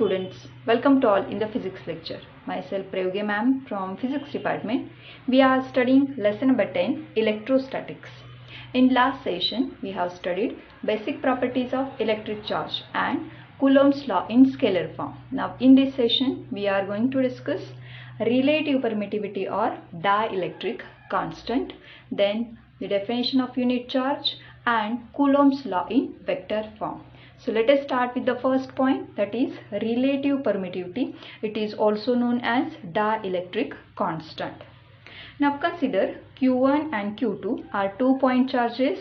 students, welcome to all in the physics lecture. Myself Prayuge ma'am from physics department. We are studying lesson number 10, electrostatics. In last session we have studied basic properties of electric charge and Coulomb's law in scalar form. Now in this session we are going to discuss relative permittivity or dielectric constant, then the definition of unit charge and Coulomb's law in vector form. So let us start with the first point, that is relative permittivity. It is also known as dielectric constant. Now consider Q1 and Q2 are 2-point charges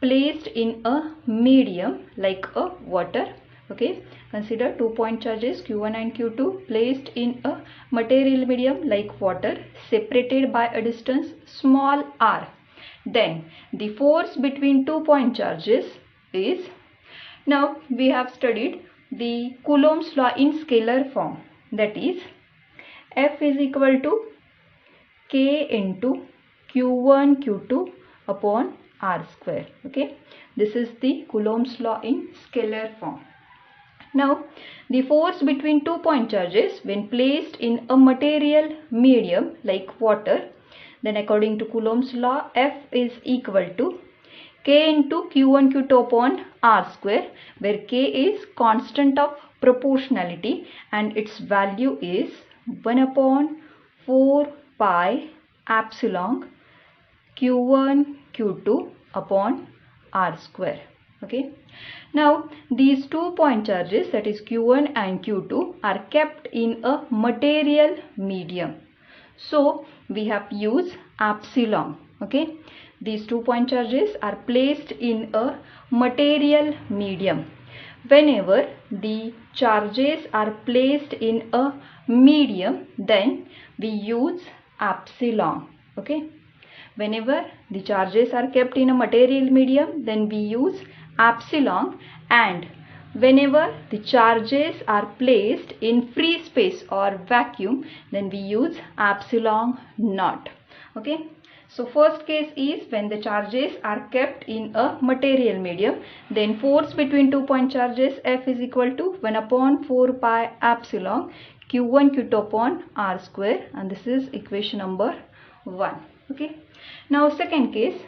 placed in a medium like a water. Okay, consider 2-point charges Q1 and Q2 placed in a material medium like water, separated by a distance small r. Then the force between 2-point charges is, now we have studied the Coulomb's law in scalar form, that is F is equal to K into Q1 Q2 upon R square. Okay, this is the Coulomb's law in scalar form. Now the force between 2-point charges when placed in a material medium like water, then according to Coulomb's law, F is equal to K into Q1 Q2 upon R square, where K is constant of proportionality and its value is 1 upon 4 pi epsilon Q1 Q2 upon R square. Okay. Now these 2-point charges, that is Q1 and Q2, are kept in a material medium. So we have used epsilon. Okay. These 2-point charges are placed in a material medium. Whenever the charges are placed in a medium, then we use epsilon. Okay. Whenever the charges are kept in a material medium, then we use epsilon, and whenever the charges are placed in free space or vacuum, then we use epsilon naught. Okay. So first case is when the charges are kept in a material medium, then force between 2-point charges F is equal to 1 upon 4 pi epsilon Q1 Q2 upon R square, and this is equation number 1. Okay. Now second case,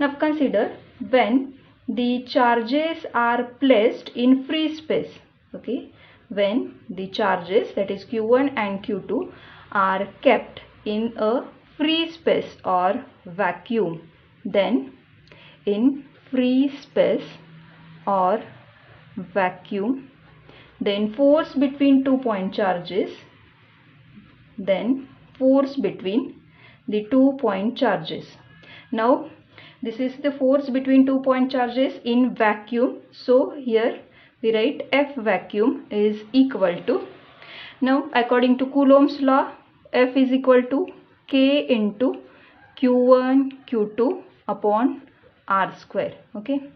now consider when the charges are placed in free space. Okay. When the charges, that is Q1 and Q2, are kept in a free space or vacuum, then in free space or vacuum, then force between 2-point charges, then force between the 2-point charges. Now this is the force between 2-point charges in vacuum. So here we write F vacuum is equal to, now according to Coulomb's law, F is equal to K into Q1 Q2 upon R square. Okay.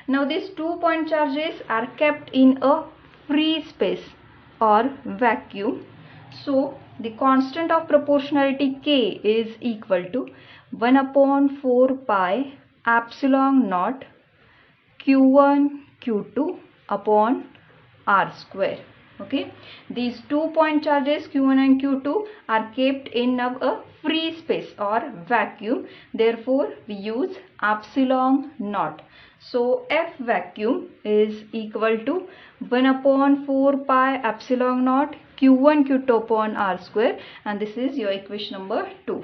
Now these 2-point charges are kept in a free space or vacuum. So the constant of proportionality K is equal to 1 upon 4 pi epsilon naught Q1 Q2 upon R square. Okay, these 2-point charges Q1 and Q2 are kept in a free space or vacuum, therefore we use epsilon naught. So F vacuum is equal to 1 upon 4 pi epsilon naught Q1 Q2 upon R square, and this is your equation number 2.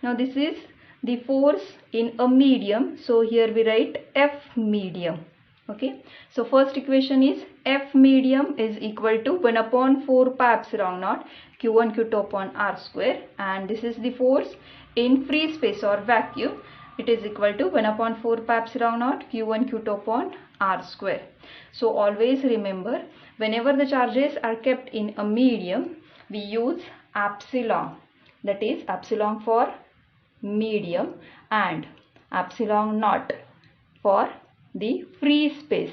Now this is the force in a medium, so here we write F medium. Okay, so first equation is F medium is equal to 1 upon 4 pi epsilon naught Q1 Q2 upon R square, and this is the force in free space or vacuum. It is equal to 1 upon 4 pi epsilon naught Q1 Q2 upon R square. So always remember, whenever the charges are kept in a medium, we use epsilon, that is epsilon for medium and epsilon naught for the free space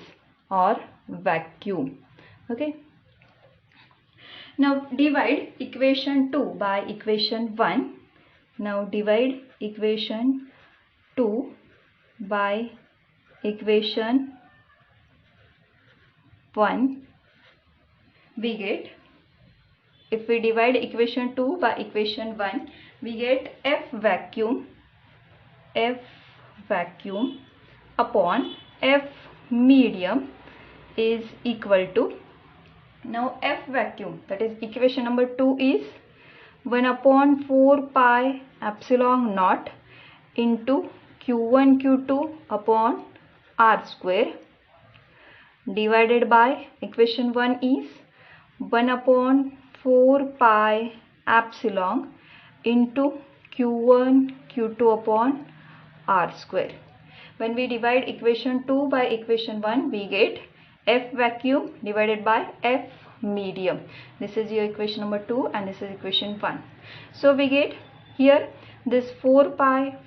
or vacuum. Okay. Now divide equation 2 by equation 1. Now divide equation 2 by equation 1. we get, if we divide equation 2 by equation 1, we get F vacuum upon F medium is equal to, now F vacuum, that is equation number 2, is 1 upon 4 pi epsilon naught into Q1 Q2 upon R square, divided by equation 1 is 1 upon 4 pi epsilon into Q1 Q2 upon R square. When we divide equation 2 by equation 1, we get F vacuum divided by F medium. This is your equation number 2 and this is equation 1. So we get here this 4 pi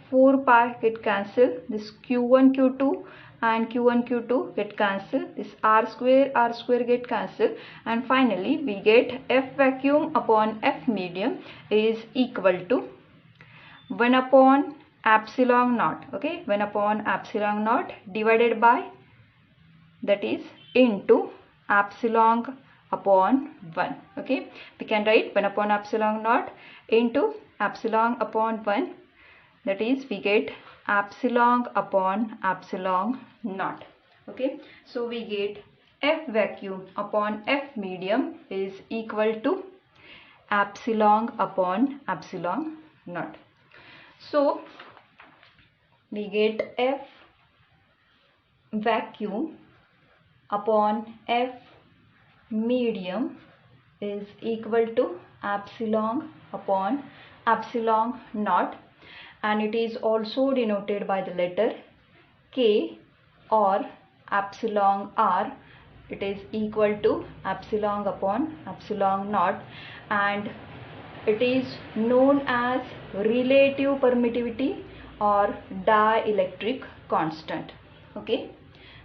get cancelled, this Q1 Q2 and Q1 Q2 get cancelled, this R square get cancelled, and finally we get F vacuum upon F medium is equal to 1 upon epsilon naught, okay, 1 upon epsilon naught divided by, that is into epsilon upon 1, okay. We can write 1 upon epsilon naught into epsilon upon 1, that is we get epsilon upon epsilon naught, okay. So we get F vacuum upon F medium is equal to epsilon upon epsilon naught. So we get F vacuum upon F medium is equal to epsilon upon epsilon naught, and it is also denoted by the letter K or epsilon R. It is equal to epsilon upon epsilon naught, and it is known as relative permittivity or dielectric constant, okay.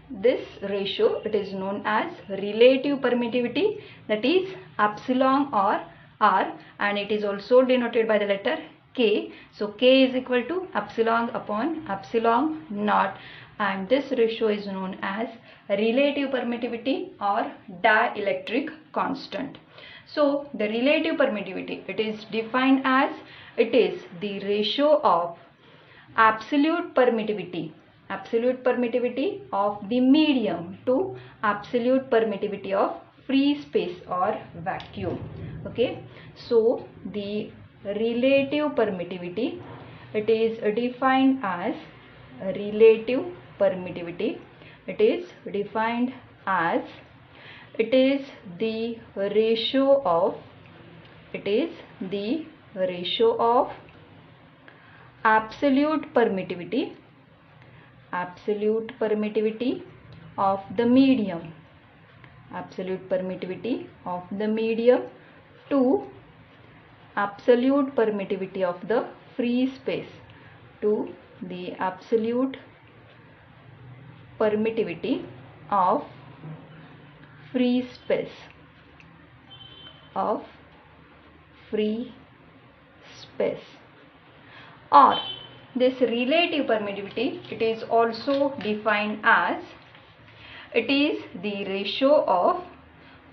This ratio, it is known as relative permittivity, that is epsilon or R, and it is also denoted by the letter K. So K is equal to epsilon upon epsilon naught, and this ratio is known as relative permittivity or dielectric constant. So the relative permittivity, it is defined as, it is the ratio of absolute permittivity of the medium to absolute permittivity of free space or vacuum, okay. So the relative permittivity, it is defined as relative permittivity, it is defined as, it is the ratio of absolute permittivity of the medium, to absolute permittivity of the free space, to the absolute permittivity of free space, or this relative permittivity, it is also defined as, it is the ratio of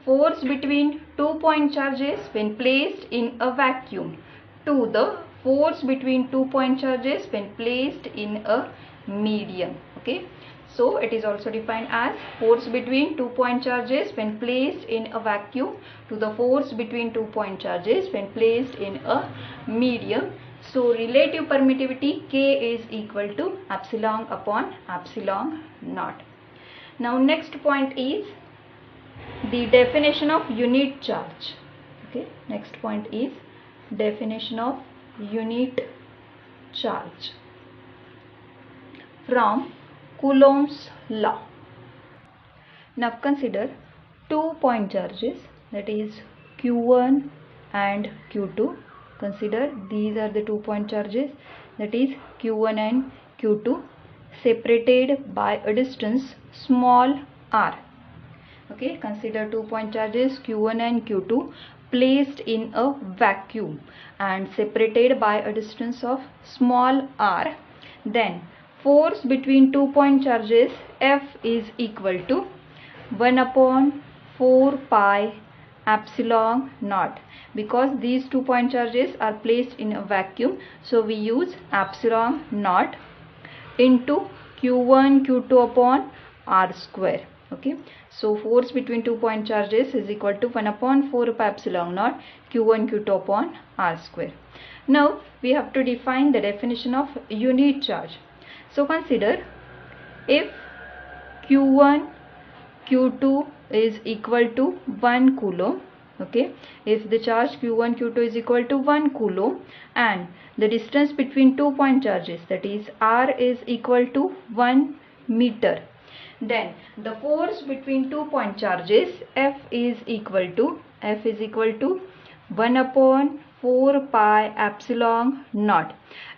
force between 2 point charges when placed in a vacuum to the force between 2 point charges when placed in a medium, okay. So it is also defined as force between 2 point charges when placed in a vacuum to the force between 2 point charges when placed in a medium. So relative permittivity K is equal to epsilon upon epsilon naught. Now next point is the definition of unit charge, okay. Next point is definition of unit charge from Coulomb's law. Now consider 2 point charges, that is Q1 and Q2. Consider these are the 2 point charges, that is Q1 and Q2, separated by a distance small r, okay. Consider 2 point charges Q1 and Q2 placed in a vacuum and separated by a distance of small r. Then force between 2 point charges F is equal to 1 upon 4 pi epsilon naught. Because these 2 point charges are placed in a vacuum, so we use epsilon naught into q1 q2 upon r square. Okay, so force between 2 point charges is equal to 1 upon 4 pi epsilon naught q1 q2 upon r square. Now we have to define the definition of unit charge. So consider, if q1 q2 is equal to 1 coulomb, okay, if the charge q1 q2 is equal to 1 coulomb and the distance between 2 point charges, that is r, is equal to 1 meter, then the force between 2 point charges F is equal to 1 upon 4 pi epsilon naught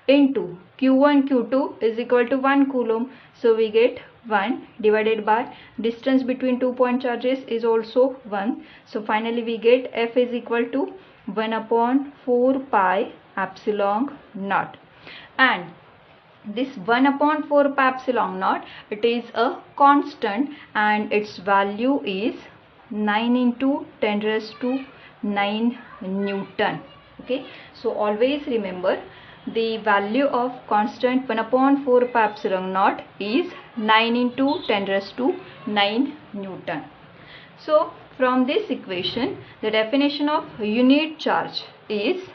into q1 q2 is equal to 1 coulomb, so we get 1 divided by distance between 2 point charges is also 1, so finally we get F is equal to 1 upon 4 pi epsilon naught. And this 1 upon 4 pi epsilon naught, it is a constant and its value is 9 into 10 raised to 9 Newton. Okay, so always remember the value of constant 1 upon 4 pi epsilon naught is 9 into 10 raised to 9 Newton. So from this equation, the definition of unit charge is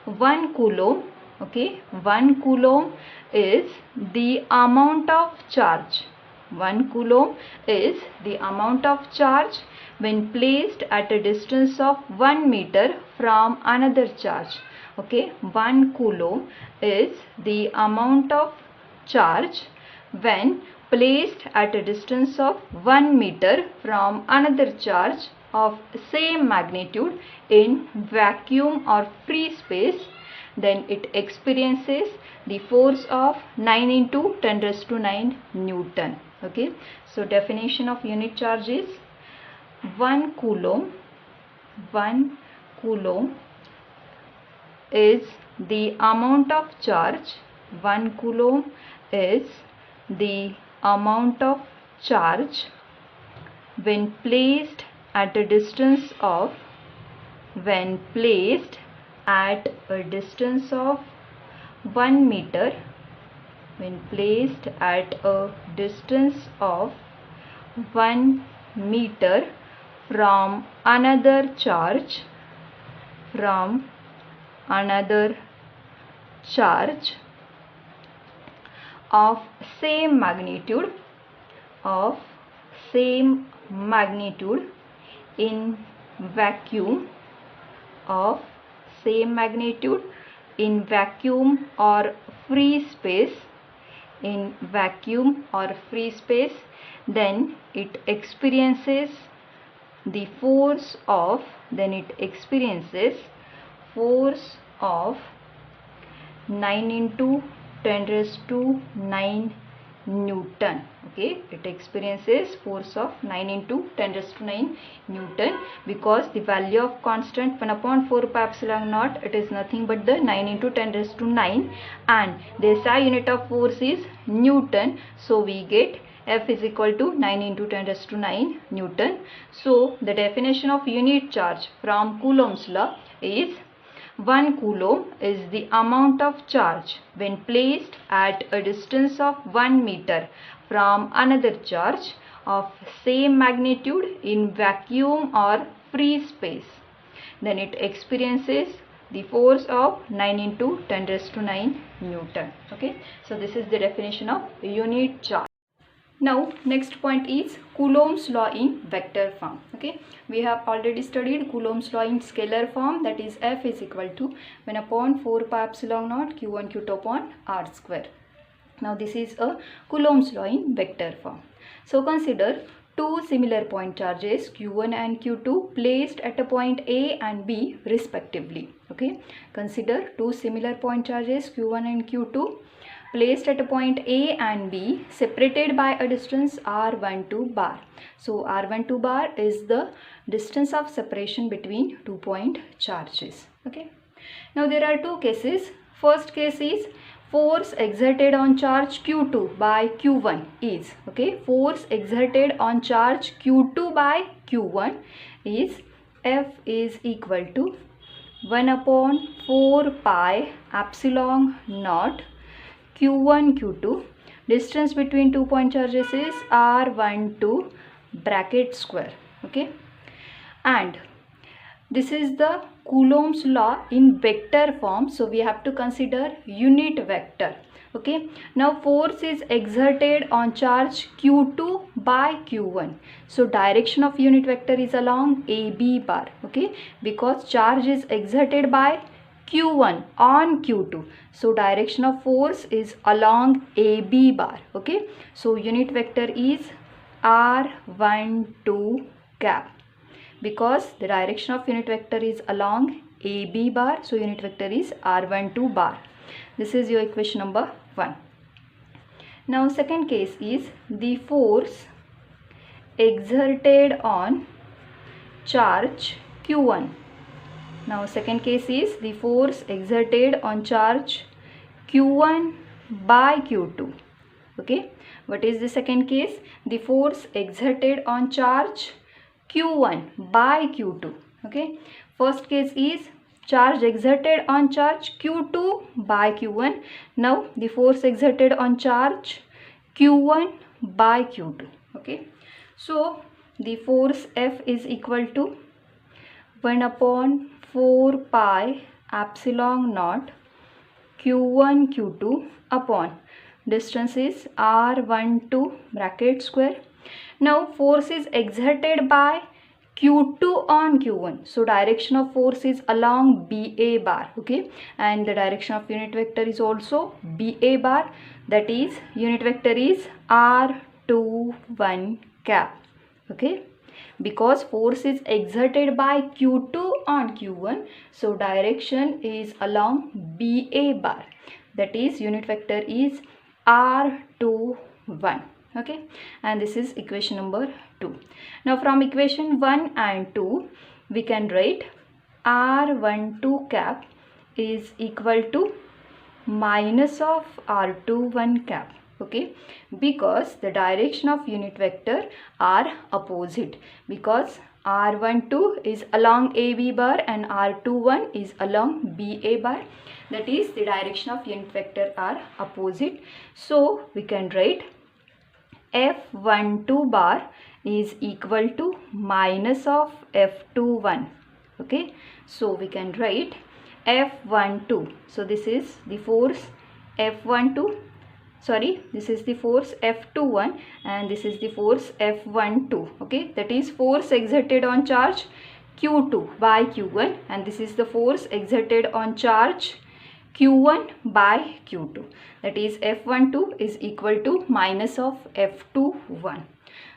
1 coulomb. Okay, 1 coulomb is the amount of charge. 1 coulomb is the amount of charge when placed at a distance of 1 meter from another charge. Okay, 1 coulomb is the amount of charge when placed at a distance of 1 meter from another charge of same magnitude in vacuum or free space, then it experiences the force of 9 into 10 raised to 9 Newton. Okay, so definition of unit charge is 1 coulomb is the amount of charge. 1 coulomb is the amount of charge when placed at a distance of 1 meter, when placed at a distance of 1 meter from another charge of same magnitude in vacuum or free space, then it experiences the force of 9 into 10 raised to 9 Newton. Okay, it experiences force of 9 into 10 raised to 9 Newton, because the value of constant 1 upon 4 pi epsilon naught, it is nothing but the 9 into 10 raised to 9 and the SI unit of force is Newton, so we get F is equal to 9 into 10 raised to 9 Newton. So the definition of unit charge from Coulomb's law is 1 coulomb is the amount of charge when placed at a distance of 1 meter from another charge of same magnitude in vacuum or free space. Then it experiences the force of 9 into 10 raised to 9 Newton. Okay, so this is the definition of unit charge. Now next point is Coulomb's law in vector form. Okay, we have already studied Coulomb's law in scalar form, that is F is equal to 1 upon 4 pi epsilon naught q1 q2 upon r square. Now this is a Coulomb's law in vector form. So consider two similar point charges q1 and q2 placed at a point A and B respectively. Okay, consider two similar point charges q1 and q2 placed at a point A and B separated by a distance r12 bar. So r12 bar is the distance of separation between 2 point charges. Okay, now there are two cases. First case is force exerted on charge q2 by q1 is, okay, force exerted on charge q2 by q1 is F is equal to 1 upon 4 pi epsilon naught Q1 Q2. Distance between 2 point charges is R12 bracket square. Okay, and this is the Coulomb's law in vector form, so we have to consider unit vector. Okay, now force is exerted on charge Q2 by Q1, so direction of unit vector is along AB bar. Okay, because charge is exerted by Q1 on Q2, so direction of force is along AB bar. Okay, so unit vector is R12 cap, because the direction of unit vector is along AB bar, so unit vector is R12 bar. This is your equation number 1. Now second case is the force exerted on charge Q1. Now second case is the force exerted on charge Q1 by Q2. Okay, what is the second case? The force exerted on charge Q1 by Q2. Okay, first case is charge exerted on charge Q2 by Q1. Now the force exerted on charge Q1 by Q2. Okay, so the force F is equal to 1 upon 4 pi epsilon naught Q1 Q2 upon distance is R12 bracket square. Now force is exerted by Q2 on Q1, so direction of force is along BA bar. Okay, and the direction of unit vector is also BA bar, that is unit vector is R21 cap. Okay, because force is exerted by Q2 on Q1, so direction is along BA bar, that is unit vector is R21. Okay, and this is equation number 2. Now from equation 1 and 2 we can write R12 cap is equal to minus of R21 cap. Okay, because the direction of unit vector are opposite, because R12 is along AB bar and R21 is along BA bar, that is the direction of unit vector are opposite. So we can write F12 bar is equal to minus of F21. Okay, so we can write F12, so this is the force F12, sorry, this is the force F21 and this is the force F12. Okay, that is force exerted on charge Q2 by Q1, and this is the force exerted on charge Q1 by Q2, that is F12 is equal to minus of F21.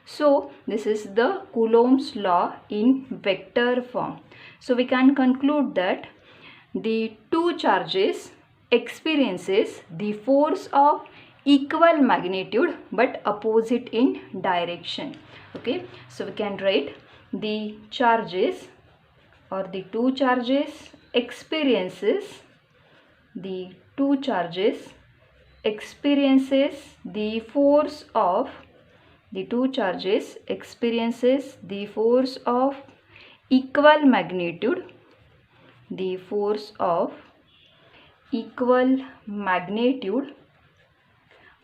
So this is the Coulomb's law in vector form. So we can conclude that the two charges experiences the force of equal magnitude but opposite in direction. Okay, so we can write the charges or the two charges experiences the force of equal magnitude,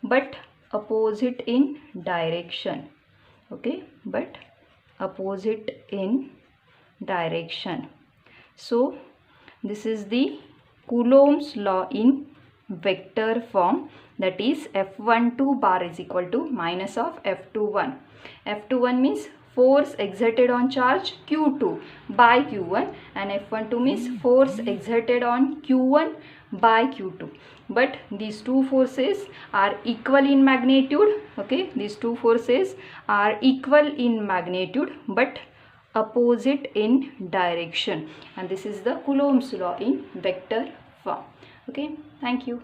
but opposite in direction. Okay, but opposite in direction. So this is the Coulomb's law in vector form, that is F12 bar is equal to minus of F21. F21 means force exerted on charge Q2 by Q1 and F12 means force exerted on Q1 by Q2. But these two forces are equal in magnitude. Okay, these two forces are equal in magnitude but opposite in direction, and this is the Coulomb's law in vector form. Okay, thank you.